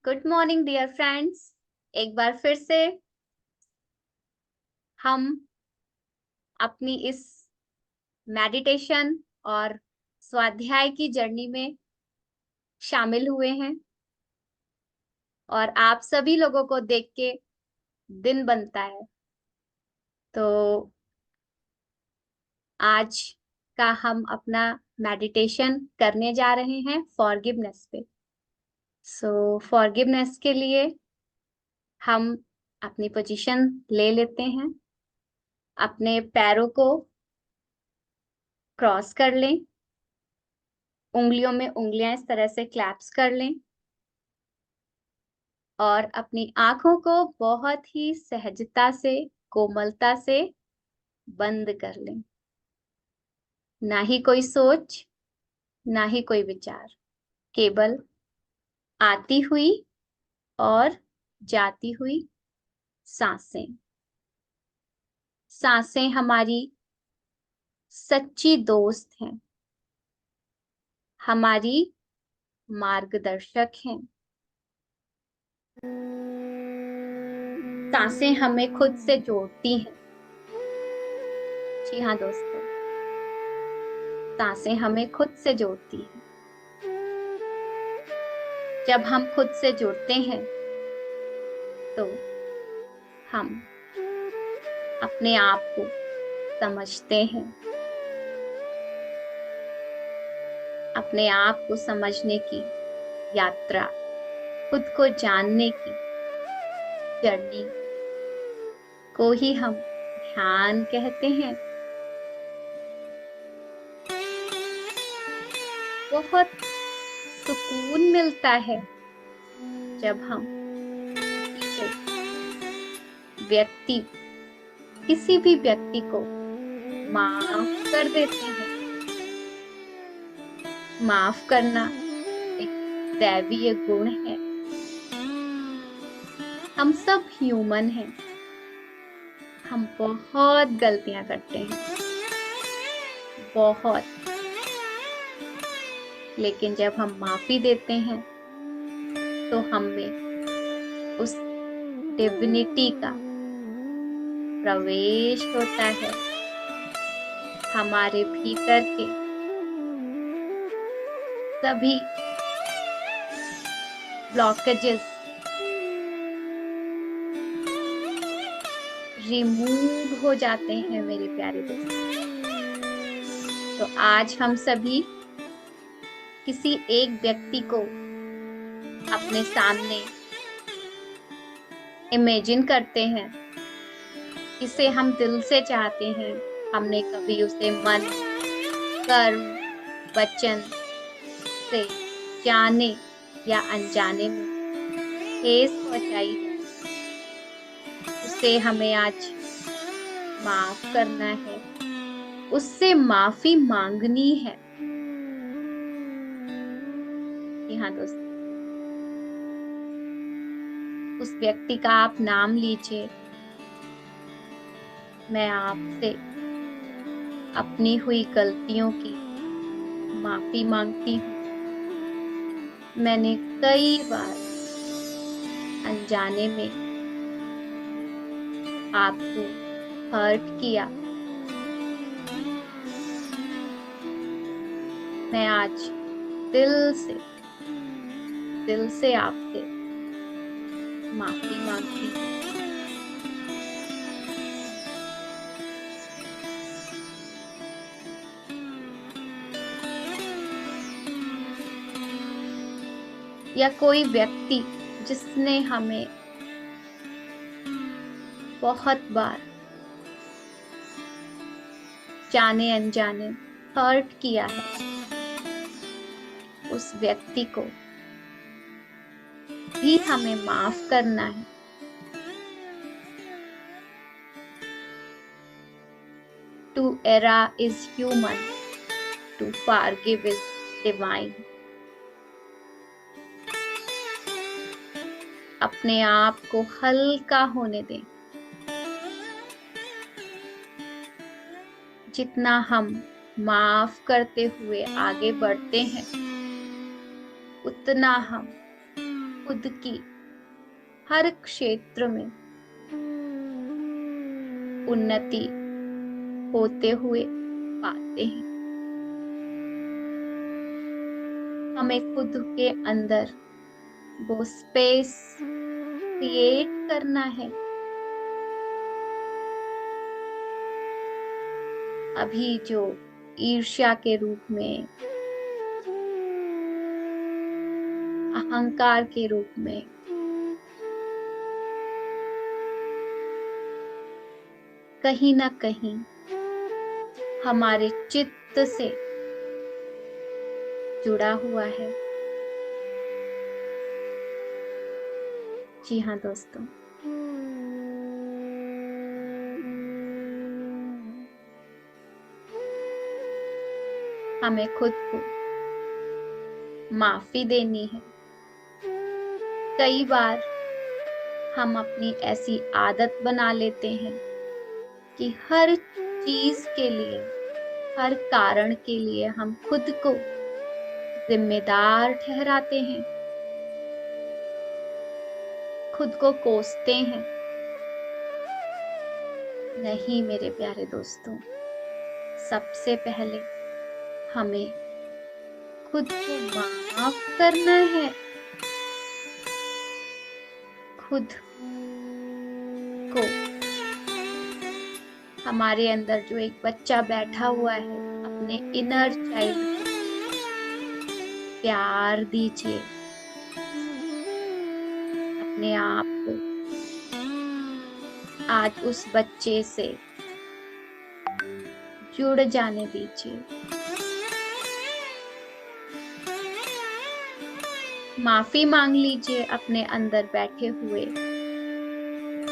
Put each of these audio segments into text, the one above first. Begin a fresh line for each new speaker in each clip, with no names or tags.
Good morning dear friends. एक बार फिर से हम अपनी इस मेडिटेशन और स्वाध्याय की जर्नी में शामिल हुए हैं और आप सभी लोगों को देख के दिन बनता है। तो आज का हम अपना मेडिटेशन करने जा रहे हैं फॉरगिवनेस पे। फॉरगिवनेस के लिए हम अपनी पोजीशन ले लेते हैं, अपने पैरों को क्रॉस कर लें, उंगलियों में उंगलियां इस तरह से क्लैप्स कर लें और अपनी आंखों को बहुत ही सहजता से, कोमलता से बंद कर लें। ना ही कोई सोच, ना ही कोई विचार, केवल आती हुई और जाती हुई सांसें। सांसें हमारी सच्ची दोस्त हैं, हमारी मार्गदर्शक हैं। सांसें हमें खुद से जोड़ती हैं। जी हाँ दोस्तों, सांसें हमें खुद से जोड़ती हैं। जब हम खुद से जुड़ते हैं तो हम अपने आप को समझते हैं। अपने आप को समझने की यात्रा, खुद को जानने की जर्नी को ही हम ध्यान कहते हैं। बहुत सुकून मिलता है जब हम किसी भी व्यक्ति को माफ कर देते हैं। माफ करना एक दैवीय गुण है। हम सब ह्यूमन हैं, हम बहुत गलतियां करते हैं, बहुत। लेकिन जब हम माफी देते हैं तो हम में उस डिविनिटी का प्रवेश होता है। हमारे भीतर के सभी ब्लॉकेजेस रिमूव हो जाते हैं मेरे प्यारे दोस्तों। तो आज हम सभी किसी एक व्यक्ति को अपने सामने इमेजिन करते हैं, जिसे हम दिल से चाहते हैं। हमने कभी उसे मन, कर्म, वचन से जाने या अनजाने में ठेस पहुंचाई है। उसे हमें आज माफ करना है, उससे माफी मांगनी है। जी हाँ दोस्तों, उस व्यक्ति का आप नाम लीजिए। मैं आपसे अपनी हुई गलतियों की माफी मांगती हूँ। मैंने कई बार अनजाने में आपको हर्ट किया। मैं आज दिल से आपसे माफी मांगती हूँ। या कोई व्यक्ति जिसने हमें बहुत बार जाने अनजाने हर्ट किया है, उस व्यक्ति को भी हमें माफ करना है। To err is human, to forgive is divine. अपने आप को हल्का होने दें। जितना हम माफ करते हुए आगे बढ़ते हैं, उतना हम खुद की हर क्षेत्र में उन्नति होते हुए पाते हैं। हमें खुद के अंदर वो स्पेस क्रिएट करना है। अभी जो ईर्ष्या के रूप में, अहंकार के रूप में, कहीं ना कहीं हमारे चित्त से जुड़ा हुआ है। जी हाँ दोस्तों, हमें खुद को माफी देनी है। कई बार हम अपनी ऐसी आदत बना लेते हैं कि हर चीज के लिए, हर कारण के लिए हम खुद को जिम्मेदार ठहराते हैं, खुद को कोसते हैं। नहीं मेरे प्यारे दोस्तों, सबसे पहले हमें खुद को माफ करना है। खुद को, हमारे अंदर जो एक बच्चा बैठा हुआ है, अपने इनर चाइल्ड प्यार दीजिए। अपने आप को आज उस बच्चे से जुड़ जाने दीजिए। माफी मांग लीजिए अपने अंदर बैठे हुए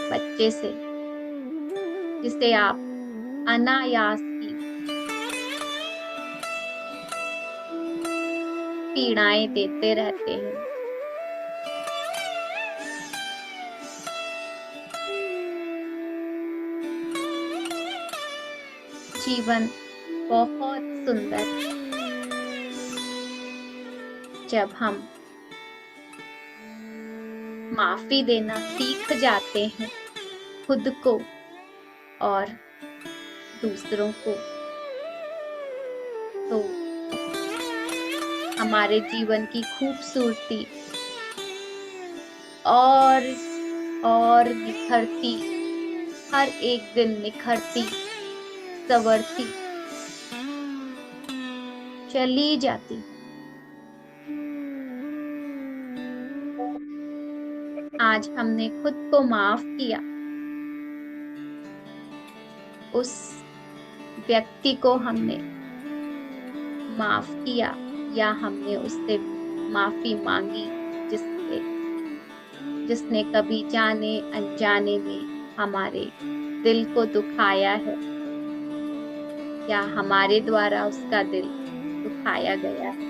बच्चे से, जिसे आप अनायास ही पीड़ाएं देते रहते हैं। जीवन बहुत सुंदर है जब हम माफी देना सीख जाते हैं, खुद को और दूसरों को। तो हमारे जीवन की खूबसूरती और निखरती, हर एक दिन निखरती, संवरती चली जाती। आज हमने खुद को माफ किया, उस व्यक्ति को हमने माफ किया, या हमने उससे माफी मांगी जिसने कभी जाने अनजाने में हमारे दिल को दुखाया है, या हमारे द्वारा उसका दिल दुखाया गया है।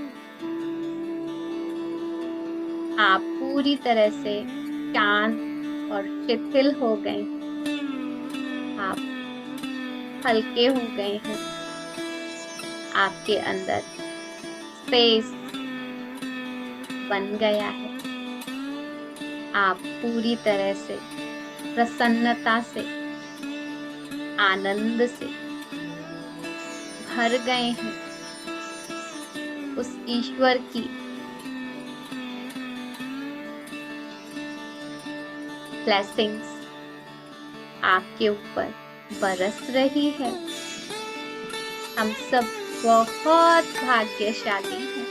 आप पूरी तरह से शांत और शिथिल हो गए, आप हल्के हो गए हैं, आपके अंदर स्पेस बन गया है। आप पूरी तरह से प्रसन्नता से, आनंद से भर गए हैं। उस ईश्वर की ब्लेसिंग्स आपके ऊपर बरस रही है। हम सब बहुत भाग्यशाली हैं।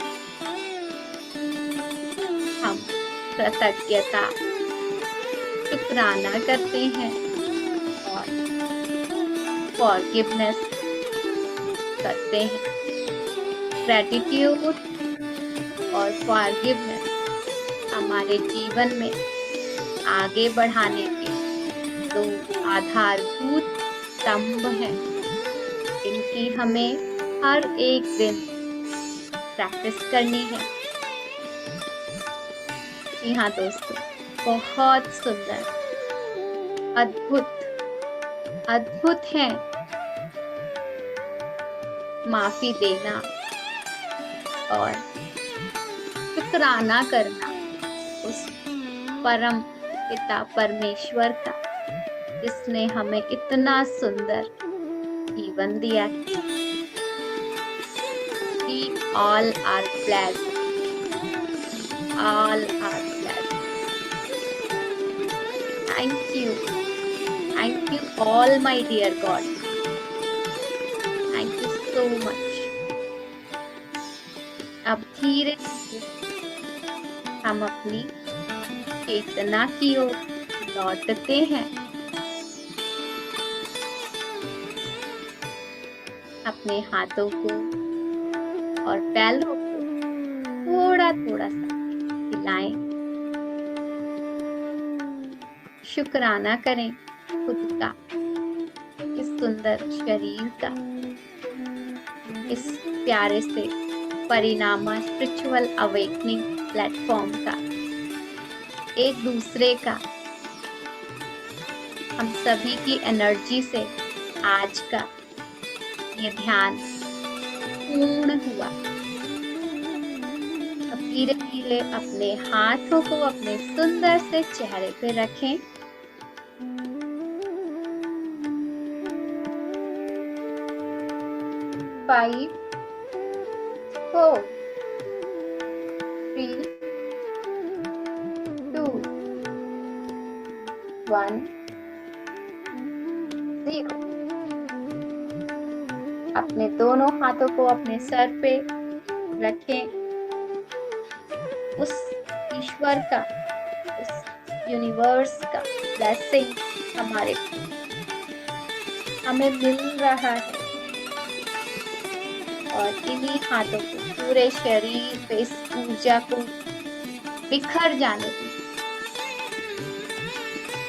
हम कृतज्ञता, शुक्राना करते हैं और फॉरगिवनेस करते हैं। ग्रैटिट्यूड और फॉरगिवनेस हमारे जीवन में आगे बढ़ाने के दो आधारभूत स्तंभ हैं। इनकी हमें हर एक दिन प्रैक्टिस करनी है। जी हाँ दोस्तों, बहुत सुंदर, अद्भुत है माफी देना और शुक्राना करना उस परम पिता परमेश्वर का, जिसने हमें इतना सुंदर जीवन दिया है। We all are blessed. All are blessed. Thank you. Thank you all, my dear God. Thank you so much. अब धीरे धीरे हम अपनी चेतना की ओर लौटते हैं। अपने हाथों को और पैरों को थोड़ा थोड़ा सा हिलाएं। शुक्राना करें खुद का, इस सुंदर शरीर का, इस प्यारे से परिणामा स्पिरिचुअल अवेकनिंग प्लेटफॉर्म का, एक दूसरे का। हम सभी की एनर्जी से आज का ये ध्यान पूर्ण हुआ। अब धीरे धीरे अपने हाथों को अपने सुंदर से चेहरे पे रखें। फाइव, 4, 3, 2, 1, 0। अपने दोनों हाथों को अपने सर पे रखें। उस ईश्वर का, उस यूनिवर्स का ब्लेसिंग हमें मिल रहा है, और इन्हीं हाथों को पूरे शरीर पे इस ऊर्जा को बिखर जाने दें।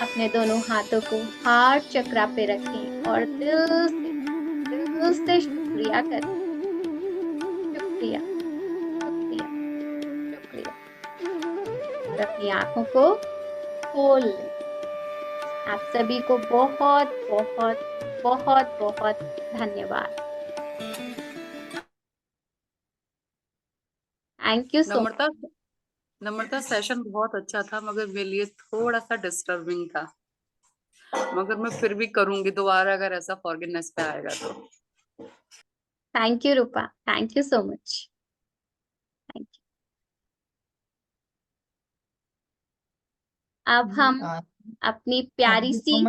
अपने दोनों हाथों को हार्ट चक्रा पे रखें और दिल से शुक्रिया करें। शुक्रिया, शुक्रिया, शुक्रिया। और अपनी आंखों को खोल लें। आप सभी को बहुत बहुत बहुत बहुत धन्यवाद। Thank you so much.
Namrata, session बहुत अच्छा था, मगर मेरे लिए थोड़ा सा डिस्टर्बिंग था, मगर मैं फिर भी करूंगी दोबारा अगर ऐसा फॉरगिवनेस पे आएगा तो।
Thank you Rupa, thank you so much. Thank you. अब हम अपनी प्यारी सी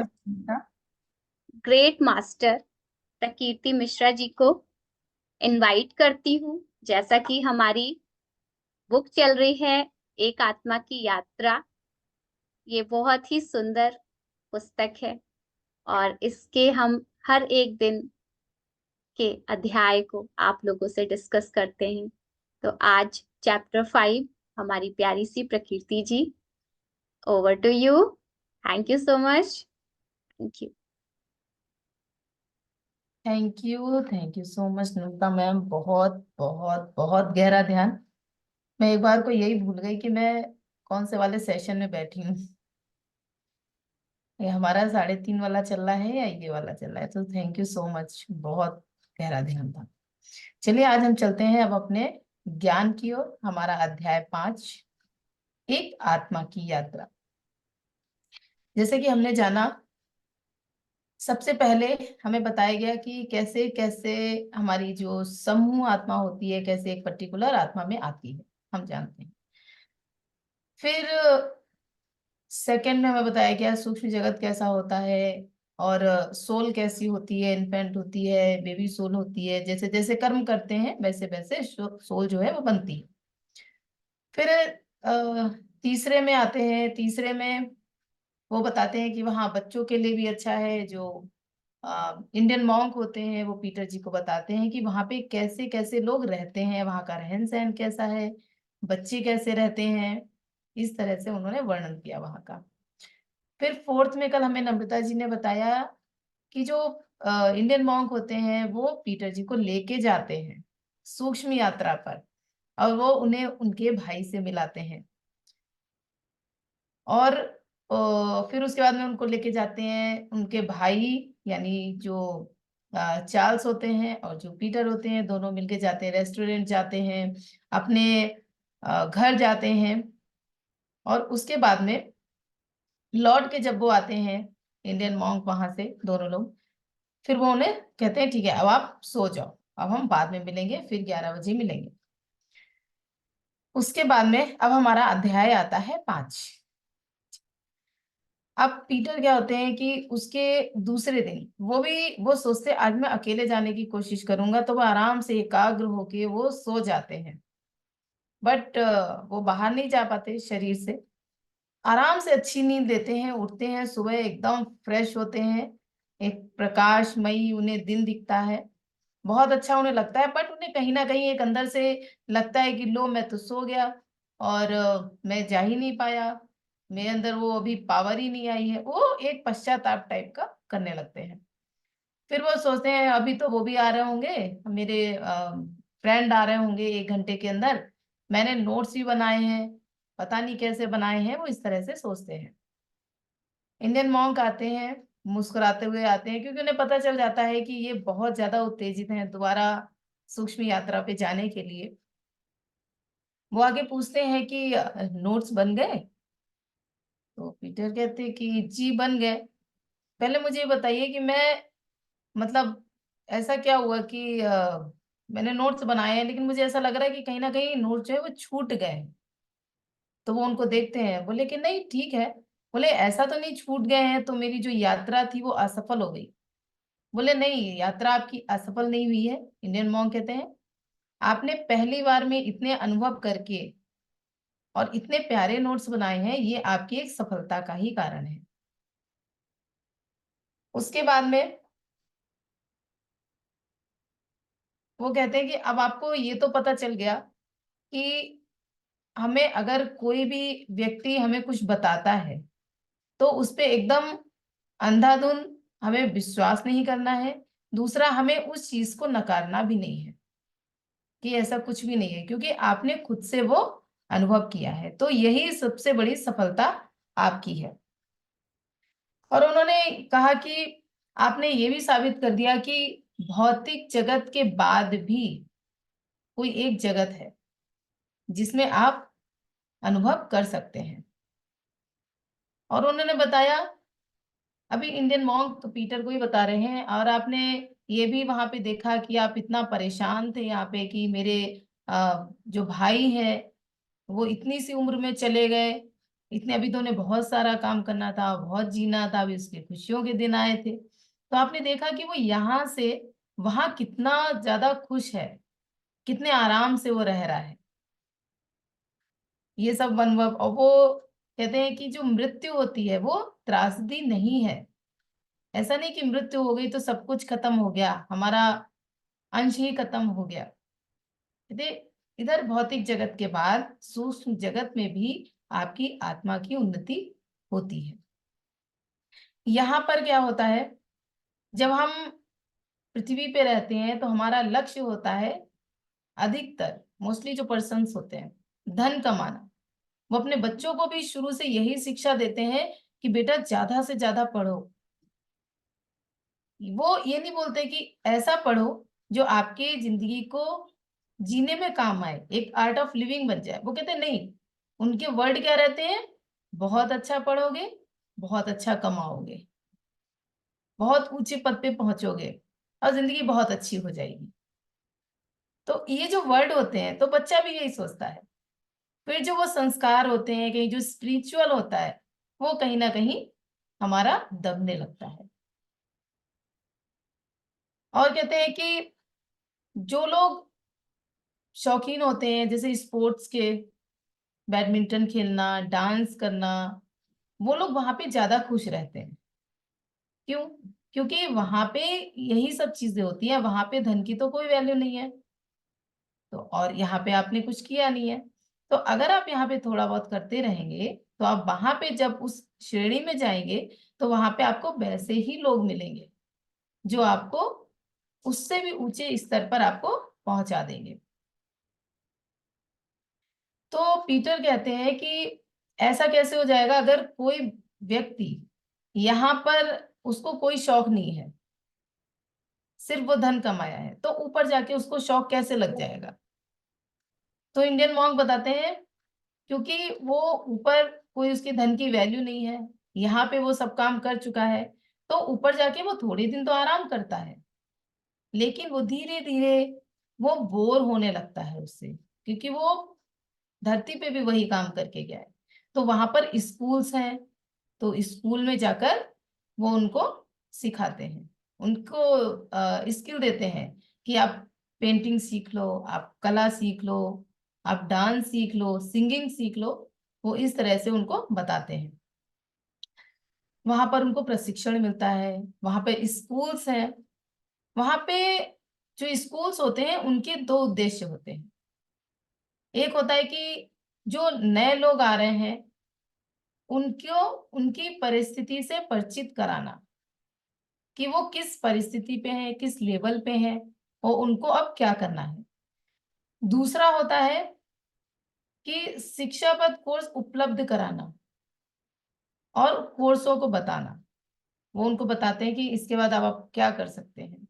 ग्रेट मास्टर प्रकीर्ति मिश्रा जी को इनवाइट करती हूँ। जैसा कि हमारी बुक चल रही है एक आत्मा की यात्रा, ये बहुत ही सुंदर पुस्तक है और इसके हम हर एक दिन के अध्याय को आप लोगों से डिस्कस करते हैं। तो आज चैप्टर 5 हमारी प्यारी सी Prakriti ji, over to you. Thank you so much. Thank you.
Thank you so much नुक्ता मैम। बहुत बहुत बहुत गहरा ध्यान। मैं एक बार को यही भूल गई कि मैं कौन से वाले सेशन में बैठी हूँ। ये हमारा 3:30 वाला चल रहा है या ये वाला चल रहा है? तो थैंक यू सो मच, बहुत गहरा ध्यान था। चलिए आज हम चलते हैं अब अपने ज्ञान की ओर। हमारा अध्याय 5, एक आत्मा की यात्रा। जैसे कि हमने जाना, सबसे पहले हमें बताया गया कि कैसे कैसे हमारी जो समूह आत्मा होती है, कैसे एक पर्टिकुलर आत्मा में आती है, हम जानते हैं। फिर सेकंड में हमें बताया गया सूक्ष्म जगत कैसा होता है, और सोल कैसी होती है, इन्फेंट होती है, बेबी सोल होती है। जैसे जैसे कर्म करते हैं वैसे वैसे सोल जो है वो बनती है। फिर तीसरे में आते हैं। तीसरे में वो बताते हैं कि वहाँ बच्चों के लिए भी अच्छा है। जो इंडियन मॉन्क होते हैं वो पीटर जी को बताते हैं कि वहाँ पे कैसे कैसे लोग रहते हैं, वहाँ का रहन सहन कैसा है, बच्चे कैसे रहते हैं। इस तरह से उन्होंने वर्णन किया वहाँ का। फिर फोर्थ में कल हमें नम्रता जी ने बताया कि जो इंडियन मॉन्क होते हैं वो पीटर जी को लेके जाते हैं सूक्ष्म यात्रा पर, और वो उन्हें उनके भाई से मिलाते हैं। और फिर उसके बाद में उनको लेके जाते हैं उनके भाई, यानी जो चार्ल्स होते हैं और जो पीटर होते हैं, दोनों मिलके जाते हैं, रेस्टोरेंट जाते हैं, अपने घर जाते हैं। और उसके बाद में लौट के जब वो आते हैं इंडियन मॉन्क वहां से दोनों लोग, फिर वो उन्हें कहते हैं ठीक है अब आप सो जाओ, अब हम बाद में मिलेंगे, फिर 11 बजे मिलेंगे। उसके बाद में अब हमारा अध्याय आता है 5। अब पीटर क्या होते हैं कि उसके दूसरे दिन वो सोचते आज मैं अकेले जाने की कोशिश करूंगा, तो वो आराम से एकाग्र होके वो सो जाते हैं। बट वो बाहर नहीं जा पाते शरीर से, आराम से अच्छी नींद लेते हैं, उठते हैं सुबह एकदम फ्रेश होते हैं, एक प्रकाशमयी उन्हें दिन दिखता है, बहुत अच्छा उन्हें लगता है। बट उन्हें कहीं ना कहीं एक अंदर से लगता है कि लो मैं तो सो गया और मैं जा ही नहीं पाया, मेरे अंदर वो अभी पावर ही नहीं आई है, वो एक पश्चाताप टाइप का करने लगते हैं। फिर वो सोचते हैं अभी तो वो भी आ रहे होंगे, मेरे फ्रेंड आ रहे होंगे 1 घंटे के अंदर, मैंने नोट्स भी बनाए हैं, पता नहीं कैसे बनाए हैं, वो इस तरह से सोचते हैं। इंडियन मॉन्क आते हैं, मुस्कुराते हुए आते हैं, क्योंकि उन्हें पता चल जाता है कि ये बहुत ज्यादा उत्तेजित हैं दोबारा सूक्ष्म यात्रा पे जाने के लिए। वो आगे पूछते हैं कि नोट्स बन गए? तो पीटर कहते हैं कि जी बन गए। पहले मुझे ये बताइए कि मैं, मतलब ऐसा क्या हुआ कि मैंने नोट्स बनाए हैं लेकिन मुझे ऐसा लग रहा है कि कहीं ना कहीं नोट्स जो है वो छूट गए हैं। तो वो उनको देखते हैं, बोले कि नहीं ठीक है, बोले ऐसा तो नहीं छूट गए हैं, तो मेरी जो यात्रा थी वो असफल हो गई। बोले नहीं, यात्रा आपकी असफल नहीं हुई है। इंडियन मॉन्क कहते हैं आपने पहली बार में इतने अनुभव करके और इतने प्यारे नोट्स बनाए हैं, ये आपकी एक सफलता का ही कारण है। उसके बाद में वो कहते हैं कि अब आपको ये तो पता चल गया कि हमें अगर कोई भी व्यक्ति हमें कुछ बताता है तो उस पे एकदम अंधाधुंध हमें विश्वास नहीं करना है। दूसरा, हमें उस चीज को नकारना भी नहीं है कि ऐसा कुछ भी नहीं है, क्योंकि आपने खुद से वो अनुभव किया है, तो यही सबसे बड़ी सफलता आपकी है। और उन्होंने कहा कि आपने ये भी साबित कर दिया कि भौतिक जगत के बाद भी कोई एक जगत है जिसमें आप अनुभव कर सकते हैं। और उन्होंने बताया, अभी इंडियन मॉन्क तो पीटर को ही बता रहे हैं, और आपने ये भी वहां पे देखा कि आप इतना परेशान थे यहाँ पे कि मेरे जो भाई है वो इतनी सी उम्र में चले गए, इतने, अभी तो उन्हें बहुत सारा काम करना था, बहुत जीना था, अभी उसके खुशियों के दिन आए थे। तो आपने देखा कि वो यहाँ से वहां कितना ज्यादा खुश है, कितने आराम से वो रह रहा है, ये सब अनुभव। और वो कहते हैं कि जो मृत्यु होती है वो त्रासदी नहीं है। ऐसा नहीं कि मृत्यु हो गई तो सब कुछ खत्म हो गया, हमारा अंश ही खत्म हो गया। कहते इधर भौतिक जगत के बाद सूक्ष्म जगत में भी आपकी आत्मा की उन्नति होती है। यहाँ पर क्या होता है, जब हम पृथ्वी पे रहते हैं तो हमारा लक्ष्य होता है, अधिकतर मोस्टली जो पर्सन्स होते हैं, धन कमाना। वो अपने बच्चों को भी शुरू से यही शिक्षा देते हैं कि बेटा ज्यादा से ज्यादा पढ़ो। वो ये नहीं बोलते कि ऐसा पढ़ो जो आपके जिंदगी को जीने में काम आए, एक आर्ट ऑफ लिविंग बन जाए। वो कहते नहीं, उनके वर्ड क्या रहते हैं, बहुत अच्छा पढ़ोगे, बहुत अच्छा कमाओगे, बहुत ऊंचे पद पे पहुंचोगे और जिंदगी बहुत अच्छी हो जाएगी। तो ये जो वर्ड होते हैं तो बच्चा भी यही सोचता है। फिर जो वो संस्कार होते हैं, कहीं जो स्पिरिचुअल होता है, वो कहीं ना कहीं हमारा दबने लगता है। और कहते हैं कि जो लोग शौकीन होते हैं जैसे स्पोर्ट्स के, बैडमिंटन खेलना, डांस करना, वो लोग वहां पे ज्यादा खुश रहते हैं। क्यों? क्योंकि वहां पे यही सब चीजें होती हैं, वहां पे धन की तो कोई वैल्यू नहीं है, तो और यहाँ पे आपने कुछ किया नहीं है। तो अगर आप यहाँ पे थोड़ा बहुत करते रहेंगे तो आप वहां पे जब उस श्रेणी में जाएंगे तो वहां पे आपको वैसे ही लोग मिलेंगे जो आपको उससे भी ऊंचे स्तर पर आपको पहुंचा देंगे। तो पीटर कहते हैं कि ऐसा कैसे हो जाएगा अगर कोई व्यक्ति यहाँ पर उसको कोई शौक नहीं है, सिर्फ वो धन कमाया है, तो ऊपर जाके उसको शौक कैसे लग जाएगा? तो इंडियन मॉन्क बताते हैं क्योंकि वो ऊपर कोई उसके धन की वैल्यू नहीं है, यहाँ पे वो सब काम कर चुका है, तो ऊपर जाके वो थोड़े दिन तो आराम करता है, लेकिन वो धीरे धीरे वो बोर होने लगता है उससे, क्योंकि वो धरती पे भी वही काम करके गया है। तो वहां पर स्कूल्स हैं, तो स्कूल में जाकर वो उनको सिखाते हैं, उनको स्किल देते हैं कि आप पेंटिंग सीख लो, आप कला सीख लो, आप डांस सीख लो, सिंगिंग सीख लो। वो इस तरह से उनको बताते हैं। वहां पर उनको प्रशिक्षण मिलता है, वहां पे स्कूल्स हैं। वहां पे जो स्कूल्स होते हैं उनके दो उद्देश्य होते हैं। एक होता है कि जो नए लोग आ रहे हैं उनको उनकी परिस्थिति से परिचित कराना, कि वो किस परिस्थिति पे है, किस लेवल पे है, और उनको अब क्या करना है। दूसरा होता है कि शिक्षापद कोर्स उपलब्ध कराना और कोर्सों को बताना। वो उनको बताते हैं कि इसके बाद अब आप क्या कर सकते हैं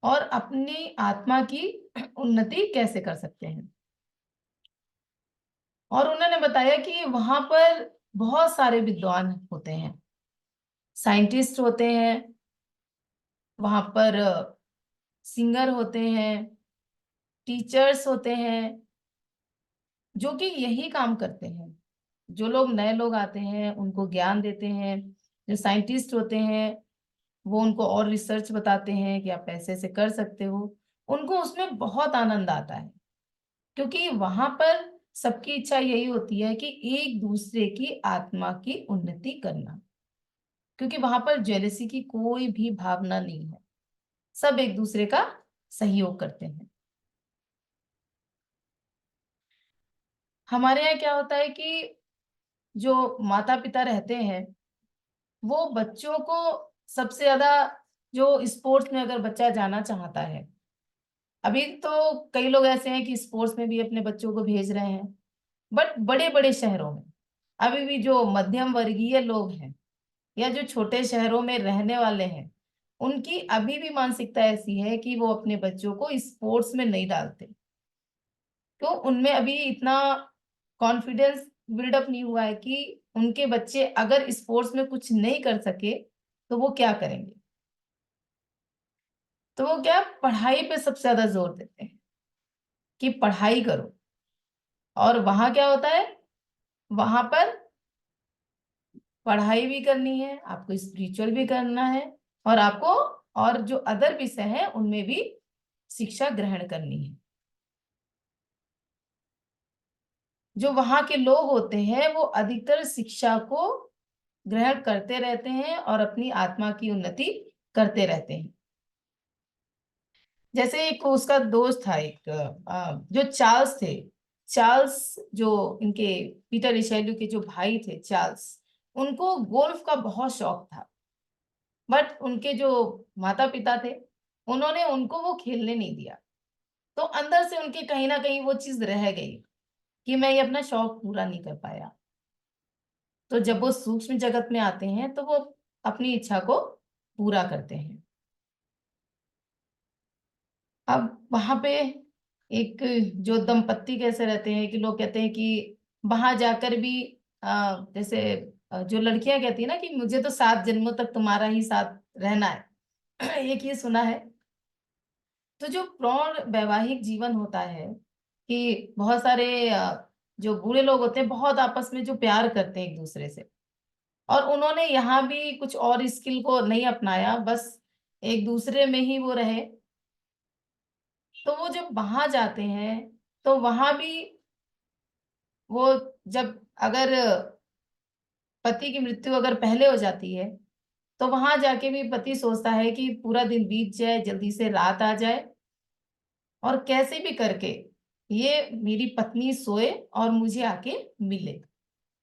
और अपनी आत्मा की उन्नति कैसे कर सकते हैं। और उन्होंने बताया कि वहां पर बहुत सारे विद्वान होते हैं, साइंटिस्ट होते हैं, वहां पर सिंगर होते हैं, टीचर्स होते हैं, जो कि यही काम करते हैं। जो लोग नए लोग आते हैं उनको ज्ञान देते हैं। जो साइंटिस्ट होते हैं वो उनको और रिसर्च बताते हैं कि आप ऐसे ऐसे कर सकते हो। उनको उसमें बहुत आनंद आता है, क्योंकि वहां पर सबकी इच्छा यही होती है कि एक दूसरे की आत्मा की उन्नति करना, क्योंकि वहां पर जेलसी की कोई भी भावना नहीं है, सब एक दूसरे का सहयोग करते हैं। हमारे यहाँ क्या होता है कि जो माता पिता रहते हैं वो बच्चों को सबसे ज्यादा, जो स्पोर्ट्स में अगर बच्चा जाना चाहता है, अभी तो कई लोग ऐसे हैं कि स्पोर्ट्स में भी अपने बच्चों को भेज रहे हैं, बट बड़े बड़े शहरों में अभी भी जो मध्यम वर्गीय लोग हैं या जो छोटे शहरों में रहने वाले हैं, उनकी अभी भी मानसिकता ऐसी है कि वो अपने बच्चों को स्पोर्ट्स में नहीं डालते। तो उनमें अभी इतना कॉन्फिडेंस बिल्डअप नहीं हुआ है कि उनके बच्चे अगर स्पोर्ट्स में कुछ नहीं कर सके तो वो क्या करेंगे। तो वो क्या, पढ़ाई पे सबसे ज्यादा जोर देते हैं कि पढ़ाई करो। और वहां क्या होता है, वहां पर पढ़ाई भी करनी है, आपको स्पिरिचुअल भी करना है, और आपको और जो अदर विषय है उनमें भी शिक्षा ग्रहण करनी है। जो वहां के लोग होते हैं वो अधिकतर शिक्षा को ग्रहण करते रहते हैं और अपनी आत्मा की उन्नति करते रहते हैं। जैसे एक उसका दोस्त था, एक जो चार्ल्स थे, चार्ल्स जो इनके पीटर इशेलू के जो भाई थे चार्ल्स, उनको गोल्फ का बहुत शौक था। बट उनके जो माता पिता थे उन्होंने उनको वो खेलने नहीं दिया। तो अंदर से उनके कहीं ना कहीं वो चीज रह गई कि मैं ये अपना शौक पूरा नहीं कर पाया। तो जब वो सूक्ष्म जगत में आते हैं तो वो अपनी इच्छा को पूरा करते हैं। अब वहां पे एक जो दंपत्ति कैसे रहते हैं कि लोग कहते हैं कि वहां जाकर भी जैसे जो लड़कियां कहती है ना कि मुझे तो 7 जन्मों तक तुम्हारा ही साथ रहना है। एक ये सुना है। तो जो प्रौढ़ वैवाहिक जीवन होता है कि बहुत सारे जो बूढ़े लोग होते हैं बहुत आपस में जो प्यार करते हैं एक दूसरे से, और उन्होंने यहाँ भी कुछ और स्किल को नहीं अपनाया, बस एक दूसरे में ही वो रहे। तो वो जब वहां जाते हैं तो वहां भी वो, जब अगर पति की मृत्यु अगर पहले हो जाती है तो वहां जाके भी पति सोचता है कि पूरा दिन बीत जाए, जल्दी से रात आ जाए, और कैसे भी करके ये मेरी पत्नी सोए और मुझे आके मिले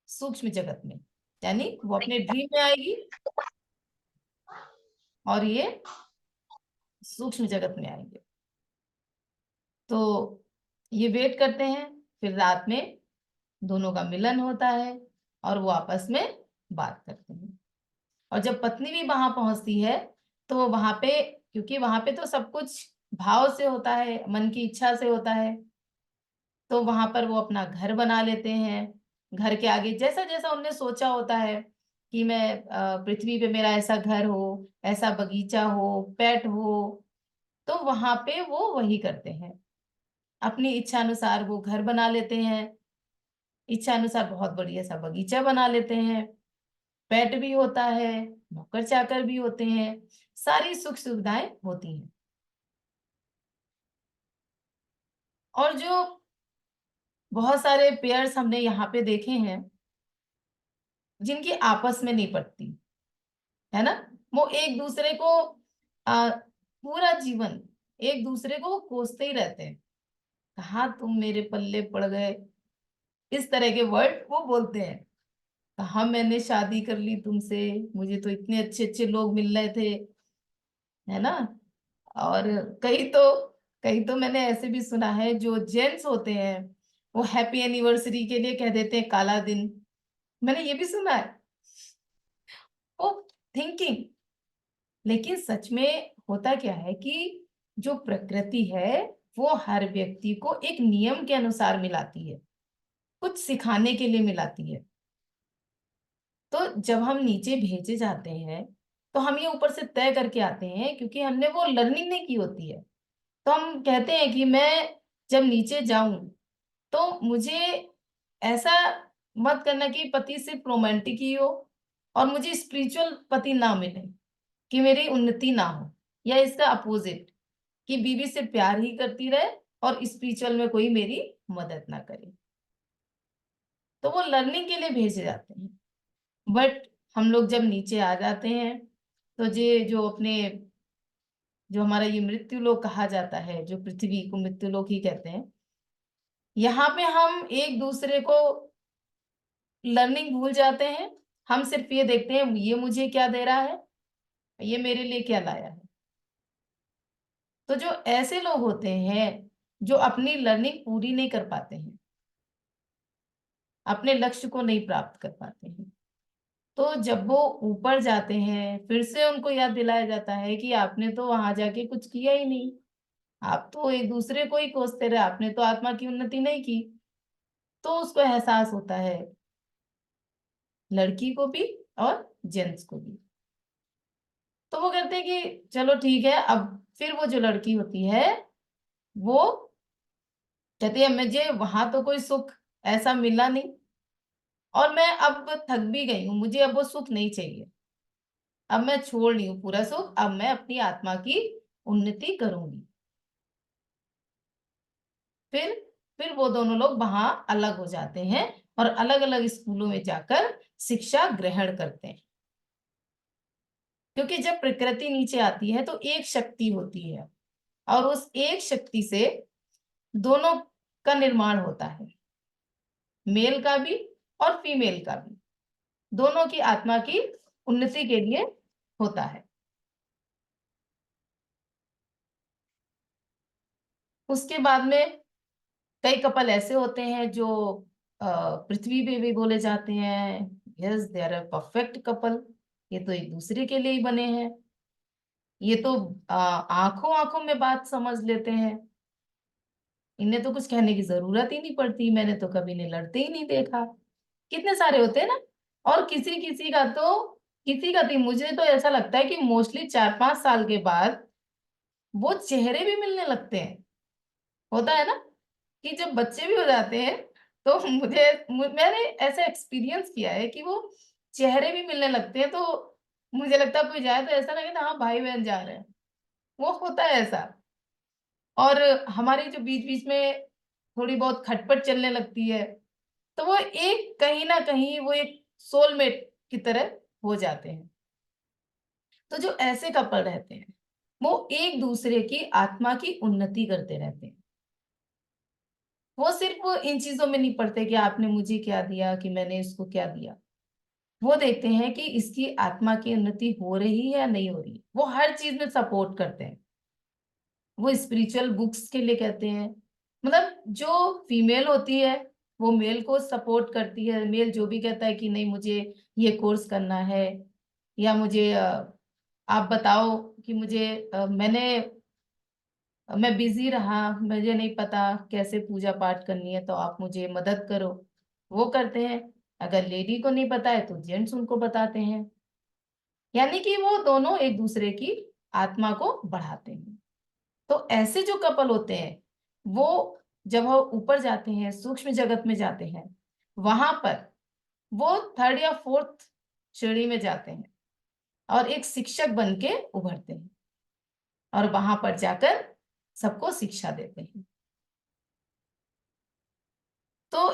सूक्ष्म जगत में। यानी वो अपने ड्रीम में आएगी और ये सूक्ष्म जगत में आएंगे। तो ये वेट करते हैं, फिर रात में दोनों का मिलन होता है और वो आपस में बात करते हैं। और जब पत्नी भी वहां पहुंचती है तो वहां पे, क्योंकि वहां पे तो सब कुछ भाव से होता है, मन की इच्छा से होता है, तो वहां पर वो अपना घर बना लेते हैं। घर के आगे जैसा जैसा उनने सोचा होता है कि मैं पृथ्वी पे मेरा ऐसा घर हो, ऐसा बगीचा हो, पेट हो, तो वहां पे वो वही करते हैं। अपनी इच्छा अनुसार वो घर बना लेते हैं, इच्छा अनुसार बहुत बढ़िया सा बगीचा बना लेते हैं, पेट भी होता है, नौकर चाकर भी होते हैं, सारी सुख सुविधाएं होती हैं। और जो बहुत सारे पेयर्स हमने यहाँ पे देखे हैं जिनकी आपस में नहीं पटती, है ना, वो एक दूसरे को पूरा जीवन एक दूसरे को वो कोसते ही रहते हैं, कहाँ तुम मेरे पल्ले पड़ गए, इस तरह के वर्ड वो बोलते हैं। कहाँ मैंने शादी कर ली तुमसे, मुझे तो इतने अच्छे अच्छे लोग मिल रहे थे, है ना। और कई तो कई तो मैंने ऐसे भी सुना है, जो जेंट्स होते हैं वो हैप्पी एनिवर्सरी के लिए कह देते हैं काला दिन। मैंने ये भी सुना है। वो थिंकिंग, लेकिन सच में होता क्या है कि जो प्रकृति है वो हर व्यक्ति को एक नियम के अनुसार मिलाती है, कुछ सिखाने के लिए मिलाती है। तो जब हम नीचे भेजे जाते हैं तो हम ये ऊपर से तय करके आते हैं, क्योंकि हमने वो लर्निंग नहीं की होती है। तो हम कहते हैं कि मैं जब नीचे जाऊं तो मुझे ऐसा मत करना कि पति सिर्फ रोमांटिक ही हो और मुझे स्पिरिचुअल पति ना मिले, कि मेरी उन्नति ना हो, या इसका अपोजिट, कि बीवी से प्यार ही करती रहे और स्पिरिचुअल में कोई मेरी मदद ना करे। तो वो लर्निंग के लिए भेजे जाते हैं। बट हम लोग जब नीचे आ जाते हैं तो ये जो अपने जो हमारा ये मृत्यु लोक कहा जाता है, जो पृथ्वी को मृत्यु लोक ही कहते हैं, यहाँ पे हम एक दूसरे को लर्निंग भूल जाते हैं। हम सिर्फ ये देखते हैं ये मुझे क्या दे रहा है, ये मेरे लिए क्या लाया है। तो जो ऐसे लोग होते हैं जो अपनी लर्निंग पूरी नहीं कर पाते हैं, अपने लक्ष्य को नहीं प्राप्त कर पाते हैं, तो जब वो ऊपर जाते हैं फिर से उनको याद दिलाया जाता है कि आपने तो वहां जाके कुछ किया ही नहीं, आप तो एक दूसरे को ही कोसते रहे, आपने तो आत्मा की उन्नति नहीं की। तो उसको एहसास होता है, लड़की को भी और जेंट्स को भी। तो वो कहते हैं कि चलो ठीक है। अब फिर वो जो लड़की होती है वो कहती है मुझे वहां तो कोई सुख ऐसा मिला नहीं, और मैं अब थक भी गई हूँ, मुझे अब वो सुख नहीं चाहिए, अब मैं छोड़ रही हूँ पूरा सुख, अब मैं अपनी आत्मा की उन्नति करूंगी। फिर फिर वो दोनों लोग वहां अलग हो जाते हैं और अलग अलग स्कूलों में जाकर शिक्षा ग्रहण करते हैं। क्योंकि जब प्रकृति नीचे आती है तो एक शक्ति होती है, और उस एक शक्ति से दोनों का निर्माण होता है, मेल का भी और फीमेल का भी, दोनों की आत्मा की उन्नति के लिए होता है। उसके बाद में कई कपल ऐसे होते हैं जो पृथ्वी पे भी बोले जाते हैं, yes they are a perfect couple, ये तो एक दूसरे के लिए ही बने हैं, ये तो आंखों आंखों में बात समझ लेते हैं, इन्हें तो कुछ कहने की जरूरत ही नहीं पड़ती, मैंने तो कभी इन्हें लड़ते ही नहीं देखा। कितने सारे होते हैं ना। और किसी का तो मुझे तो ऐसा लगता है कि मोस्टली 4-5 साल के बाद वो चेहरे भी मिलने लगते हैं। होता है ना कि जब बच्चे भी हो जाते हैं तो मैंने ऐसा एक्सपीरियंस किया है कि वो चेहरे भी मिलने लगते हैं। तो मुझे लगता है कोई जाए तो ऐसा लगे ना हाँ भाई बहन जा रहे हैं, वो होता है ऐसा। और हमारी जो बीच बीच में थोड़ी बहुत खटपट चलने लगती है, तो वो एक कहीं ना कहीं वो एक सोलमेट की तरह हो जाते हैं। तो जो ऐसे कपल रहते हैं वो एक दूसरे की आत्मा की उन्नति करते रहते हैं। वो सिर्फ वो इन चीजों में नहीं पड़ते कि आपने मुझे क्या दिया, कि मैंने इसको क्या दिया। वो देखते हैं कि इसकी आत्मा की उन्नति हो रही है या नहीं हो रही है। वो हर चीज में सपोर्ट करते हैं। वो स्पिरिचुअल बुक्स के लिए कहते हैं, मतलब जो फीमेल होती है वो मेल को सपोर्ट करती है, मेल जो भी कहता है कि नहीं मुझे ये कोर्स करना है, या मुझे आप बताओ कि मुझे मैं बिजी रहा, मुझे नहीं पता कैसे पूजा पाठ करनी है, तो आप मुझे मदद करो, वो करते हैं। अगर लेडी को नहीं पता है तो जेंट्स उनको बताते हैं, यानी कि वो दोनों एक दूसरे की आत्मा को बढ़ाते हैं। तो ऐसे जो कपल होते हैं वो जब वो ऊपर जाते हैं, सूक्ष्म जगत में जाते हैं, वहां पर वो थर्ड या फोर्थ श्रेणी में जाते हैं और एक शिक्षक बन के उभरते हैं और वहां पर जाकर सबको शिक्षा देते हैं। तो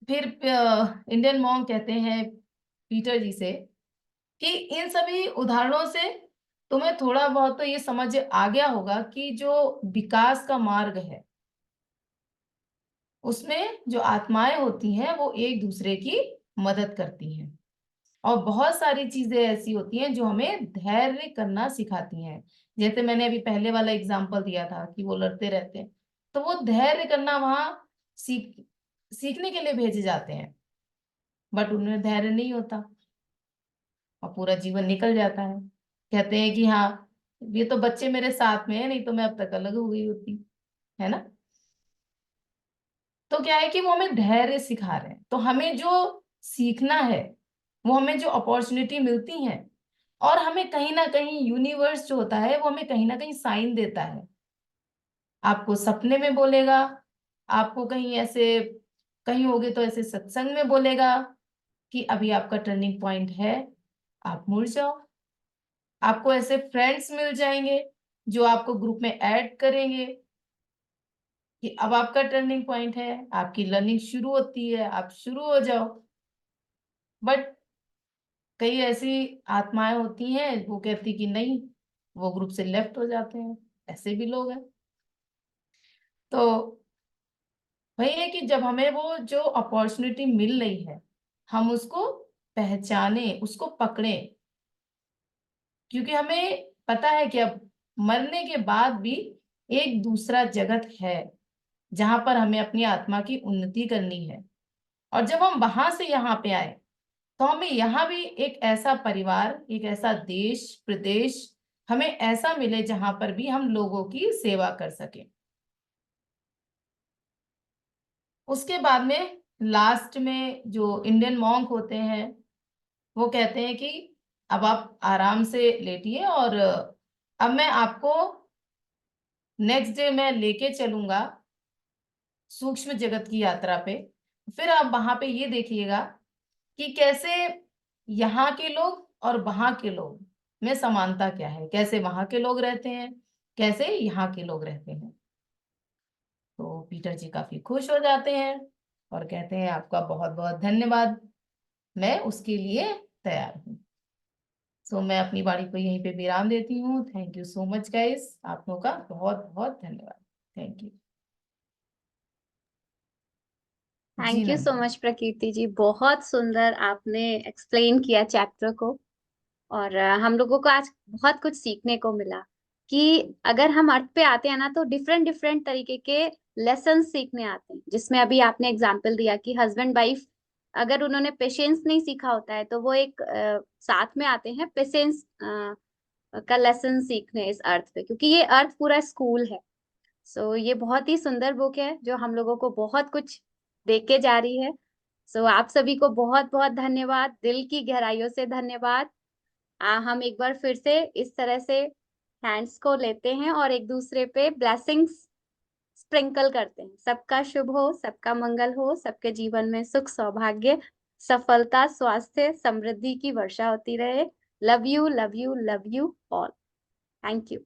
फिर इंडियन मॉन्क कहते हैं पीटर जी से कि इन सभी उदाहरणों से तुम्हें थोड़ा बहुत तो ये समझ आ गया होगा कि जो विकास का मार्ग है उसमें जो आत्माएं होती हैं वो एक दूसरे की मदद करती हैं, और बहुत सारी चीजें ऐसी होती हैं जो हमें धैर्य करना सिखाती हैं। जैसे मैंने अभी पहले वाला एग्जांपल दिया था कि वो लड़ते रहते हैं, तो वो धैर्य करना वहां सीखने के लिए भेजे जाते हैं, बट उनमें धैर्य नहीं होता और पूरा जीवन निकल जाता है। कहते हैं कि हाँ ये तो बच्चे मेरे साथ में है, नहीं तो मैं अब तक अलग हो गई होती, है ना। तो क्या है कि वो हमें धैर्य सिखा रहे हैं। तो हमें जो सीखना है, वो हमें जो अपॉर्चुनिटी मिलती है, और हमें कहीं ना कहीं यूनिवर्स जो होता है वो हमें कहीं ना कहीं साइन देता है। आपको सपने में बोलेगा, आपको कहीं ऐसे कहीं होगे तो ऐसे सत्संग में बोलेगा कि अभी आपका टर्निंग पॉइंट है, आप मुड़ जाओ। आपको ऐसे फ्रेंड्स मिल जाएंगे जो आपको ग्रुप में ऐड करेंगे कि अब आपका टर्निंग पॉइंट है, आपकी लर्निंग शुरू होती है, आप शुरू हो जाओ। बट कई ऐसी आत्माएं होती हैं वो कहती कि नहीं, वो ग्रुप से लेफ्ट हो जाते हैं, ऐसे भी लोग हैं। तो वही है कि जब हमें वो जो अपॉर्चुनिटी मिल रही है हम उसको पहचाने, उसको पकड़े, क्योंकि हमें पता है कि अब मरने के बाद भी एक दूसरा जगत है जहां पर हमें अपनी आत्मा की उन्नति करनी है। और जब हम वहां से यहाँ पे आए तो हमें यहाँ भी एक ऐसा परिवार, एक ऐसा देश प्रदेश हमें ऐसा मिले जहां पर भी हम लोगों की सेवा कर सके। उसके बाद में लास्ट में जो इंडियन मॉन्क होते हैं वो कहते हैं कि अब आप आराम से लेटिए और अब मैं आपको नेक्स्ट डे मैं लेके चलूंगा सूक्ष्म जगत की यात्रा पे। फिर आप वहां पे ये देखिएगा कि कैसे यहाँ के लोग और वहां के लोग में समानता क्या है, कैसे वहां के लोग रहते हैं, कैसे यहाँ के लोग रहते हैं। तो पीटर जी काफी खुश हो जाते हैं और कहते हैं आपका बहुत बहुत धन्यवाद, मैं उसके लिए तैयार हूँ। सो मैं अपनी वाणी को यहीं पे विराम देती हूँ। Thank you so much guys, आप लोगों का बहुत बहुत धन्यवाद। Thank you. जी
थैंक यू सो
नंदा।
मच प्रकीर्ति जी, बहुत सुंदर आपने एक्सप्लेन किया चैप्टर को। और हम लोगों को आज बहुत कुछ सीखने को मिला कि अगर हम अर्थ पे आते हैं ना तो डिफरेंट डिफरेंट तरीके के लेसन सीखने आते हैं, जिसमें अभी आपने एग्जांपल दिया कि हस्बैंड वाइफ अगर उन्होंने पेशेंस नहीं सीखा होता है तो वो एक साथ में आते हैं पेशेंस का लेसन सीखने इस अर्थ पे, क्योंकि ये अर्थ पूरा स्कूल है। सो ये बहुत ही सुंदर बुक है जो हम लोगों को बहुत कुछ दे के जा रही है। सो आप सभी को बहुत बहुत धन्यवाद, दिल की गहराइयों से धन्यवाद। हम एक बार फिर से इस तरह से हैंड्स को लेते हैं और एक दूसरे पे ब्लेसिंग्स स्प्रिंकल करते हैं। सबका शुभ हो, सबका मंगल हो, सबके जीवन में सुख सौभाग्य सफलता स्वास्थ्य समृद्धि की वर्षा होती रहे। Love you love you love you all. Thank you.